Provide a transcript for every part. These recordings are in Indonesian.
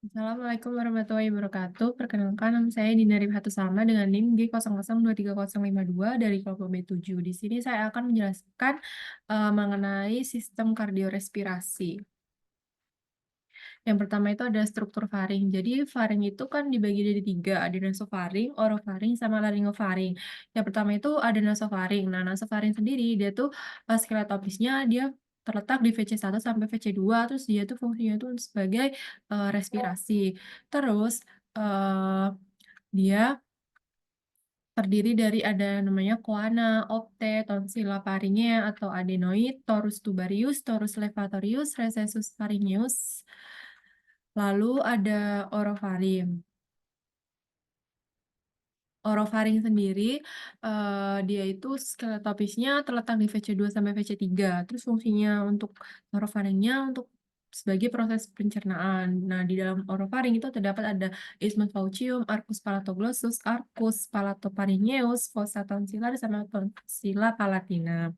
Assalamualaikum warahmatullahi wabarakatuh. Perkenalkan, nama saya Dina Rifhatusama dengan NIM G002302 dari kelompok B7. Di sini saya akan menjelaskan mengenai sistem kardiorespirasi. Yang pertama itu ada struktur faring. Jadi faring itu kan dibagi dari tiga, ada nasofaring, orofaring, sama laryngofaring. Yang pertama itu ada nasofaring. Nah, nasofaring sendiri dia tuh skeletopisnya dia terletak di VC1 sampai VC2, terus dia tuh fungsinya tuh sebagai respirasi. Terus eh, dia terdiri dari ada namanya coana, opte, tonsilla pharyngea atau adenoid, torus tubarius, torus levatorius, recessus pharyngeus. Lalu ada orofaring. Orofaring sendiri, dia itu skeletopisnya terletak di VC2 sampai VC3. Terus fungsinya untuk orofaringnya untuk sebagai proses pencernaan. Nah, di dalam orofaring itu terdapat ada isthmus faucium, arcus palatoglossus, arcus palatopharyngeus, fossa tonsillar, sama tonsilla palatina.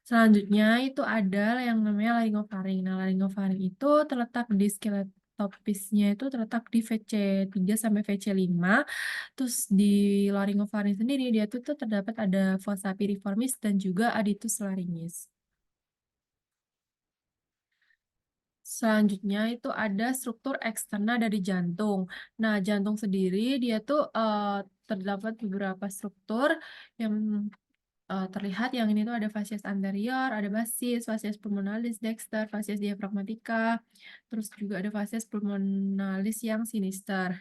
Selanjutnya itu ada yang namanya laryngofaring. Nah, laryngofaring itu terletak di skeletopisnya itu terletak di VC3 sampai VC5. Terus di laryngofaring sendiri dia tuh terdapat ada fossa piriformis dan juga aditus laryngis. Selanjutnya itu ada struktur eksterna dari jantung. Nah, jantung sendiri dia tuh terdapat beberapa struktur yang terlihat. Yang ini tuh ada fascias anterior, ada basis, fascias pulmonalis dexter, fascias diafragmatica, terus juga ada fascias pulmonalis yang sinister.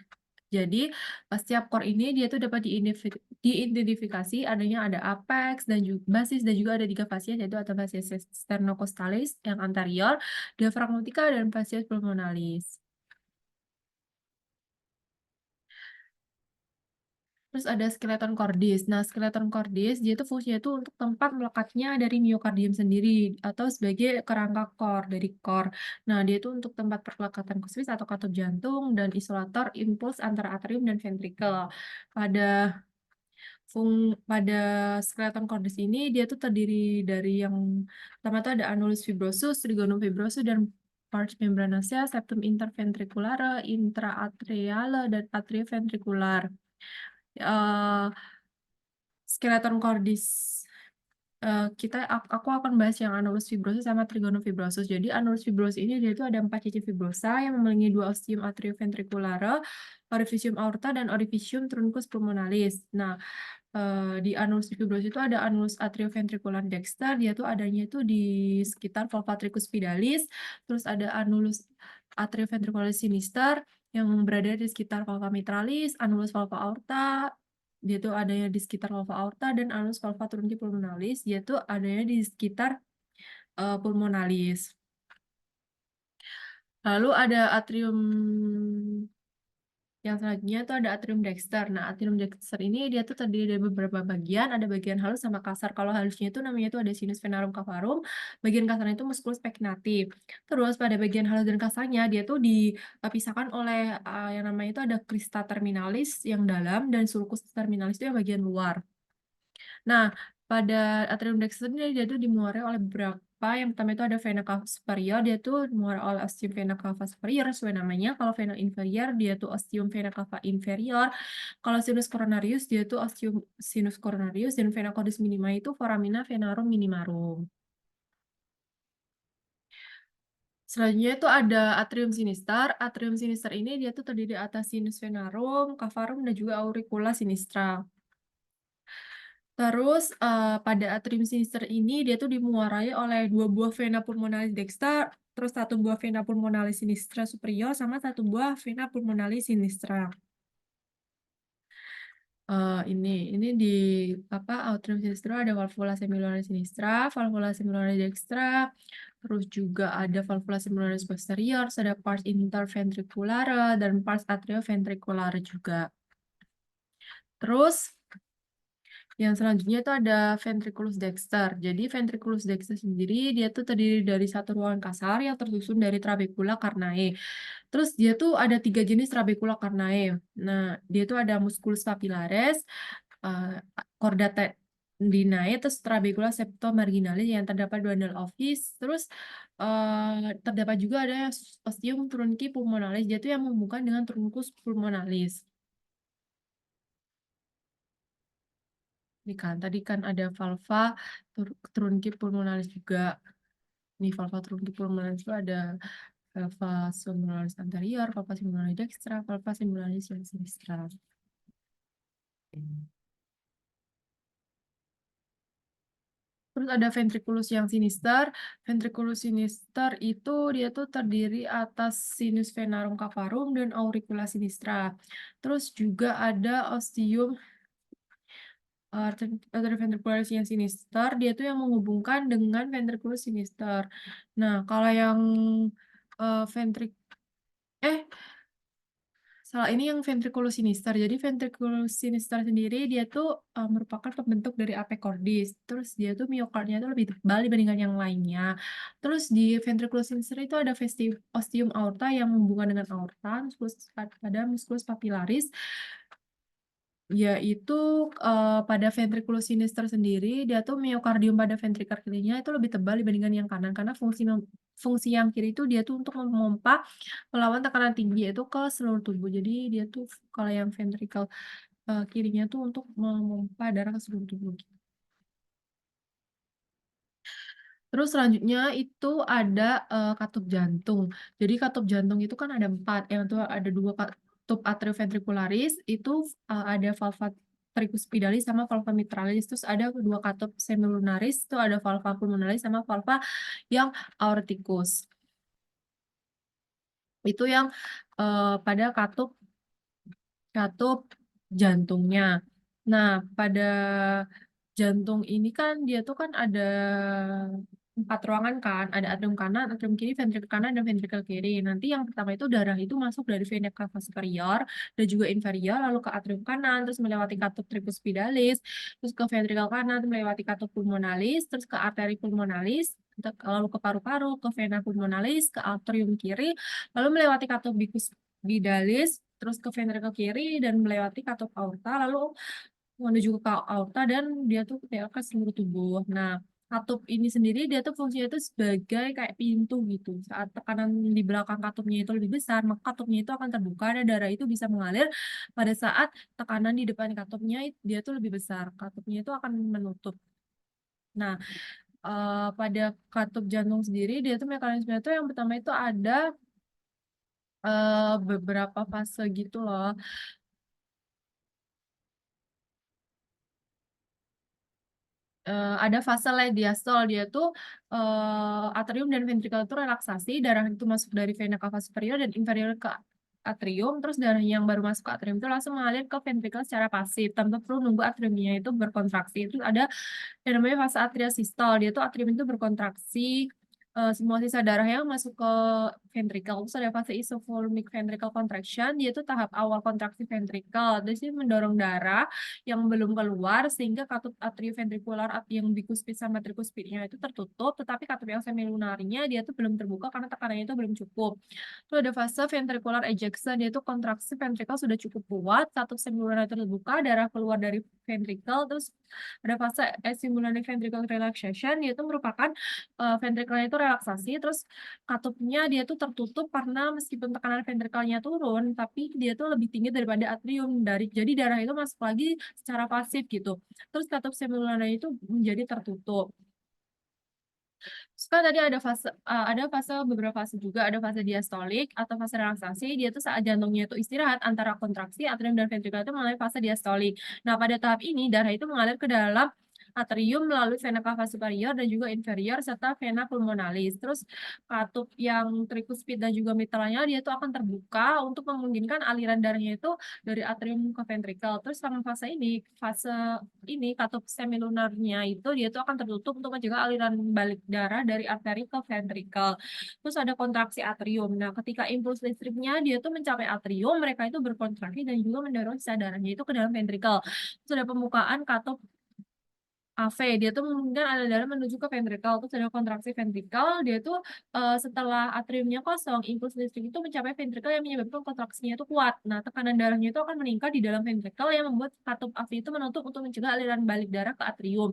Jadi setiap core ini dia tuh dapat diidentifikasi adanya ada apex dan juga basis dan juga ada tiga fascias, yaitu ada fascias sternocostalis yang anterior, diafragmatica, dan fascias pulmonalis. Terus ada skeleton cordis. Nah, skeleton cordis dia itu fungsinya itu untuk tempat melekatnya dari miokardium sendiri atau sebagai kerangka core dari core. Nah, dia itu untuk tempat perlekatan kusvis atau katup jantung dan isolator impuls antara atrium dan ventrikel. Pada pada skeleton cordis ini dia tuh terdiri dari yang pertama tuh ada annulus fibrosus, trigonum fibrosus, dan pars membranacea, septum interventriculare, intraatriale, dan atrioventricular. Eh, Skeleton cordis aku akan bahas yang annulus fibrosus sama trigonum fibrosus. Jadi annulus fibrosus ini dia itu ada 4 cicit fibrosa yang mengelilingi 2 ostium atrioventriculare, orificium aorta, dan orificium truncus pulmonalis. Nah, di annulus fibrosus itu ada annulus atrioventricular dexter, dia tuh adanya itu di sekitar valva tricuspidalis, terus ada annulus atrioventricularis sinister yang berada di sekitar valva mitralis, annulus valva aorta, dia tuh adanya di sekitar valva aorta, dan annulus valva trunci pulmonalis, dia tuh adanya di sekitar pulmonalis. Lalu ada atrium yang selanjutnya itu ada atrium dexter. Nah, atrium dexter ini dia tuh terdiri dari beberapa bagian, ada bagian halus sama kasar. Kalau halusnya itu namanya itu ada sinus venarum cavarum, bagian kasarnya itu musculus pectinati. Terus pada bagian halus dan kasarnya dia tuh dipisahkan oleh yang namanya itu ada crista terminalis yang dalam dan sulcus terminalis itu yang bagian luar. Nah, pada atrium dexter ini dia tuh dimuari oleh beberapa. Yang pertama itu ada vena cava superior, dia tuh dimuari oleh ostium vena cava superior sesuai namanya. Kalau vena inferior dia tuh ostium vena cava inferior. Kalau sinus coronarius dia tuh ostium sinus coronarius, dan vena cordis minima itu foramina venarum minimarum. Selanjutnya itu ada atrium sinister. Atrium sinister ini dia tuh terdiri atas sinus venarum, cavarum, dan juga auricula sinistra. Terus pada atrium sinister ini dia tuh dimuarai oleh 2 buah vena pulmonalis dexter, terus 1 buah vena pulmonalis sinistra superior, sama 1 buah vena pulmonalis sinistra. Ini di atrium sinistra ada valvula semilunaris sinistra, valvula semilunaris dextra, terus juga ada valvula semilunaris posterior, ada pars interventriculare dan pars atrioventriculare juga. Terus yang selanjutnya itu ada ventriculus dexter. Jadi ventriculus dexter sendiri dia tuh terdiri dari satu ruangan kasar yang tersusun dari trabecula carnae. Terus dia tuh ada 3 jenis trabecula carnae. Nah, dia tuh ada musculus papillaris, chorda tendinae, terus trabecula septomarginalis yang terdapat 2 office, terus Terdapat juga ada ostium trunci pulmonalis, dia tuh yang menghubungkan dengan truncus pulmonalis. Ini kan tadi kan ada valva trunci pulmonalis juga. Nih valva trunci pulmonalis itu ada valva pulmonalis anterior, valva pulmonalis dextra, valva pulmonalis yang sinistra. Terus ada ventriculus yang sinister. Ventriculus sinister itu dia tuh terdiri atas sinus venarum cavarum dan auricula sinistra. Terus juga ada ostium arterioventricularis yang sinister, dia tuh yang menghubungkan dengan ventriculus sinister. Nah, kalau yang uh, ventrik eh salah, ini yang ventriculus sinister. Jadi ventriculus sinister sendiri dia tuh merupakan pembentuk dari apecordis. Terus dia tuh miokardnya tuh lebih tebal dibandingkan yang lainnya. Terus di ventriculus sinister itu ada ostium aorta yang menghubungkan dengan aorta, pada musculus papillaris, yaitu pada ventriculus sinister sendiri dia tuh miokardium pada ventrikel kirinya itu lebih tebal dibandingkan yang kanan karena fungsi yang kiri itu dia tuh untuk memompa melawan tekanan tinggi itu ke seluruh tubuh. Jadi dia tuh kalau yang ventrikel kirinya tuh untuk memompa darah ke seluruh tubuh. Terus selanjutnya itu ada katup jantung. Jadi katup jantung itu kan ada 4. Yang itu ada 2 katup atrioventricularis, itu ada valva tricuspidalis sama valva mitralis. Terus ada 2 katup semilunaris, itu ada valva pulmonalis sama valva yang aorticus. Itu yang pada katup jantungnya. Nah, pada jantung ini kan dia tuh kan ada 4 ruangan kan, ada atrium kanan, atrium kiri, ventrikel kanan, dan ventrikel kiri. Nanti yang pertama itu darah itu masuk dari vena cava superior dan juga inferior, lalu ke atrium kanan, terus melewati katup tricuspidalis, terus ke ventrikel kanan, melewati katup pulmonalis, terus ke arteri pulmonalis, lalu ke paru-paru, ke vena pulmonalis, ke atrium kiri, lalu melewati katup bicus bidalis, terus ke ventrikel kiri dan melewati katup aorta, lalu menuju ke aorta dan dia tuh ke seluruh tubuh. Nah, katup ini sendiri dia tuh fungsinya itu sebagai kayak pintu gitu. Saat tekanan di belakang katupnya itu lebih besar, maka katupnya itu akan terbuka dan darah itu bisa mengalir. Pada saat tekanan di depan katupnya dia tuh lebih besar, katupnya itu akan menutup. Nah, pada katup jantung sendiri dia tuh mekanismenya itu yang pertama itu ada beberapa fase gitu loh. Ada fase late diastole, dia tuh atrium dan ventrikel itu relaksasi, darah itu masuk dari vena cava superior dan inferior ke atrium, terus darah yang baru masuk ke atrium itu langsung mengalir ke ventrikel secara pasif tanpa perlu nunggu atriumnya itu berkontraksi. Itu ada yang namanya fase atrial sistole, dia tuh atrium itu berkontraksi, semua sisa darah yang masuk ke ventrikel. Terus ada fase isovolumic ventricle contraction, dia tuh tahap awal kontraksi ventrikel. Terus ini mendorong darah yang belum keluar sehingga katup atrioventrikular yang bikuspid sama trikuspidnya itu tertutup, tetapi katup yang semilunarnya dia tuh belum terbuka karena tekanannya itu belum cukup. Terus ada fase ventricular ejection, dia itu kontraksi ventrikel sudah cukup kuat, katup semilunar terbuka, darah keluar dari ventrikel. Terus ada fase asimulonic ventricle relaxation, dia itu merupakan ventrikelnya itu relaksasi, terus katupnya dia tuh tertutup karena meskipun tekanan ventrikelnya turun, tapi dia tuh lebih tinggi daripada atrium, jadi darah itu masuk lagi secara pasif gitu. Terus katup semilunarnya itu menjadi tertutup. Terus kan tadi ada fase beberapa fase juga, ada fase diastolik atau fase relaksasi. Dia tuh saat jantungnya itu istirahat antara kontraksi atrium dan ventrikel itu mengalami fase diastolik. Nah, pada tahap ini darah itu mengalir ke dalam atrium melalui vena cava superior dan juga inferior serta vena pulmonalis. Terus katup yang trikuspid dan juga mitralnya dia tuh akan terbuka untuk memungkinkan aliran darahnya itu dari atrium ke ventrikel. Terus selama fase ini katup semilunarnya itu dia tuh akan tertutup untuk mencegah aliran balik darah dari arteri ke ventrikel. Terus ada kontraksi atrium. Nah, ketika impuls listriknya dia tuh mencapai atrium, mereka itu berkontraksi dan juga mendorong sisa darahnya itu ke dalam ventrikel. Terus ada pembukaan katup AV, dia tuh memungkinkan aliran darah menuju ke ventrikel, terus ada kontraksi ventrikel, dia tuh setelah atriumnya kosong, impuls listrik itu mencapai ventrikel yang menyebabkan kontraksinya itu kuat. Nah, tekanan darahnya itu akan meningkat di dalam ventrikel yang membuat katup AV itu menutup untuk mencegah aliran balik darah ke atrium.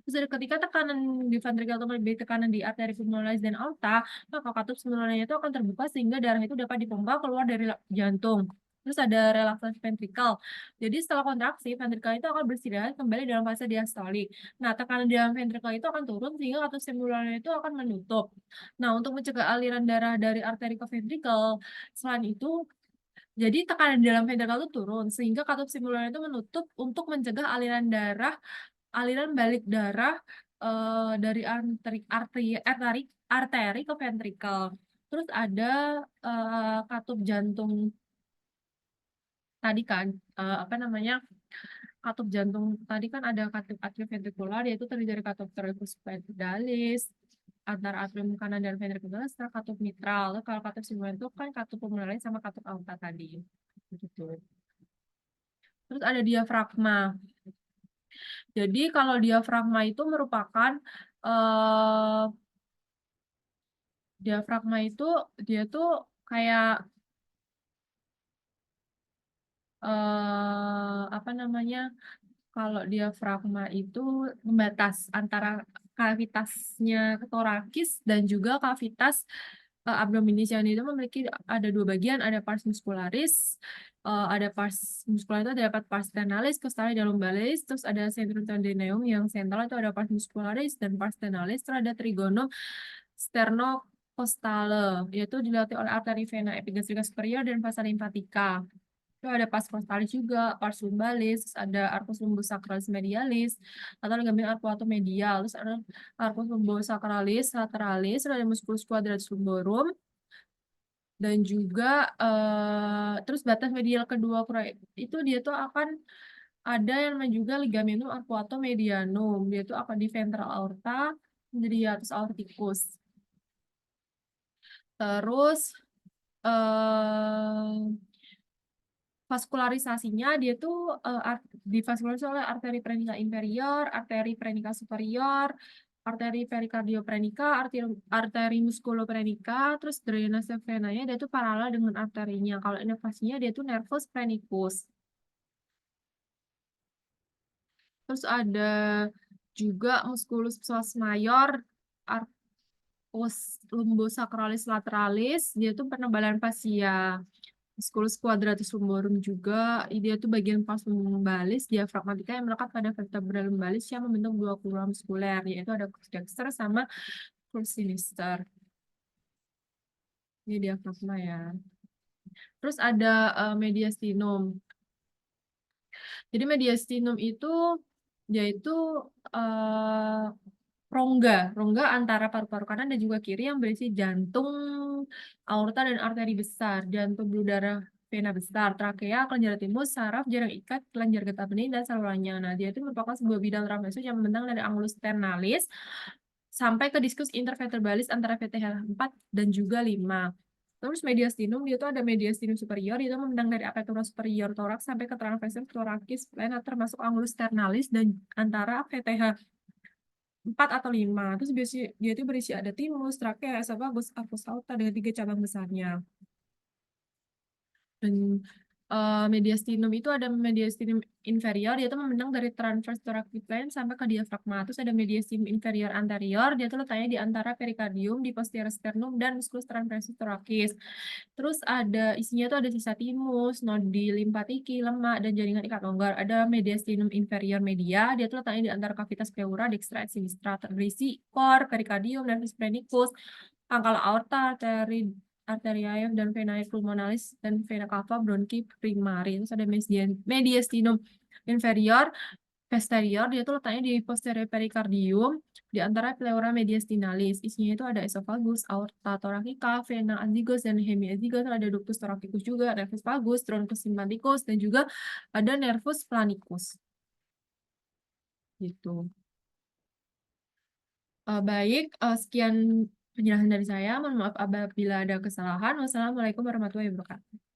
Terus ada ketika tekanan di ventrikel itu melebihi tekanan di arteri pulmonalis dan aorta, maka katup sebenarnya itu akan terbuka sehingga darah itu dapat dipompa keluar dari jantung. Terus ada relaksasi ventrikel. Jadi setelah kontraksi, ventrikel itu akan beristirahat kembali dalam fase diastolik. Nah, tekanan di dalam ventrikel itu akan turun sehingga katup stimulannya itu akan menutup. Nah, untuk mencegah aliran darah dari arteri ke ventrikel, selain itu, jadi tekanan di dalam ventrikel itu turun sehingga katup stimulannya itu menutup untuk mencegah aliran balik darah dari arteri ke ventrikel. Terus ada katup jantung tadi kan apa namanya, katup jantung tadi kan ada katup atrioventrikular, yaitu terdiri dari katup tragus pedalis antara atrium kanan dan ventrikular serta katup mitral. Kalau katup sinusoid itu kan katup pulmonalis sama katup aorta tadi. Gitu. Terus ada diafragma. Jadi kalau diafragma itu merupakan diafragma itu dia tuh kayak apa namanya, kalau diafragma itu membatas antara kavitasnya torakis dan juga kavitas abdominis, yang itu memiliki ada dua bagian, ada pars muscularis, ada pars muscular itu ada pars sternalis, costalis, dan lumbalis, terus ada centrum tendineum yang sentral itu ada pars muscularis dan pars sternalis, terus ada trigonum sternocostale, yaitu dilatih oleh arteri vena epigastrika superior dan vasa lymphatica. Itu ada pars costalis juga, pars lumbalis, ada arcus lumbosacralis medialis, atau ligamen arcuatum medial, terus ada arcus lumbosacralis lateralis, ada musculus quadratus lumborum, dan juga terus batas medial kedua itu dia tuh akan ada yang namanya juga ligamentum arcuatum medianum, dia tuh akan di ventral aorta, menjadi hiatus aorticus. Terus vaskularisasinya dia tuh divaskularisasi oleh arteri prenika inferior, arteri prenika superior, arteri perikardioprenika, arteri muskuloprenika, terus drainase venanya dia tuh paralel dengan arterinya. Kalau inervasinya dia tuh nervus prenicus. Terus ada juga musculus psoas mayor, arcus lumbosacralis lateralis, dia tuh penebalan fascia. Musculus quadratus lumborum juga, dia itu bagian pars lumbalis diafragmatika yang melekat pada vertebra lumbalis yang membentuk dua kurva muskuler, yaitu ada crus dexter sama crus sinister. Ini diafragma ya. Terus ada mediastinum. Jadi mediastinum itu yaitu rongga antara paru-paru kanan dan juga kiri yang berisi jantung, aorta, dan arteri besar, jantung, pembuluh darah, vena besar, trakea, kelenjar timus, saraf, jaring ikat, kelenjar getah bening, dan salurannya. Nah, dia itu merupakan sebuah bidang trapezius yang membentang dari angulus sternalis sampai ke diskus intervertebralis antara VTH 4 dan juga 5. Terus mediastinum, dia itu ada mediastinum superior, itu membentang dari apertura superior toraks sampai ke transversus thoracis plana, termasuk angulus sternalis dan antara VTH 4 atau 5. Terus biasanya dia itu berisi ada timus, trakea, esofagus, arcus aorta dengan 3 cabang besarnya. Dan mediastinum itu ada mediastinum inferior, dia itu membentang dari transverse thoracic plane sampai ke diafragma. Terus ada mediastinum inferior anterior, dia itu letaknya di antara perikardium, di posterior sternum, dan musculus transversus thoracis. Terus ada isinya tuh ada sisa timus, nodi limfatiki, lemak, dan jaringan ikat longgar. Ada mediastinum inferior media, dia tuh letaknya di antara cavitas pleura, dextra, et sinistra, berisi core, perikardium, nervus phrenicus, pangkal aorta, arteri AF dan vena pulmonalis dan vena cava bronchi primaris. Terus ada mediastinum inferior posterior, dia tuh letaknya di posterior perikardium di antara pleura mediastinalis. Isinya itu ada esophagus, aorta thoracica, vena azygos dan hemiazygos, ada ductus thoracicus juga, nervus vagus, truncus sympathicus, dan juga ada nervus planicus. Gitu. Baik, sekian penjelasan dari saya. Mohon maaf apabila ada kesalahan. Wassalamualaikum warahmatullahi wabarakatuh.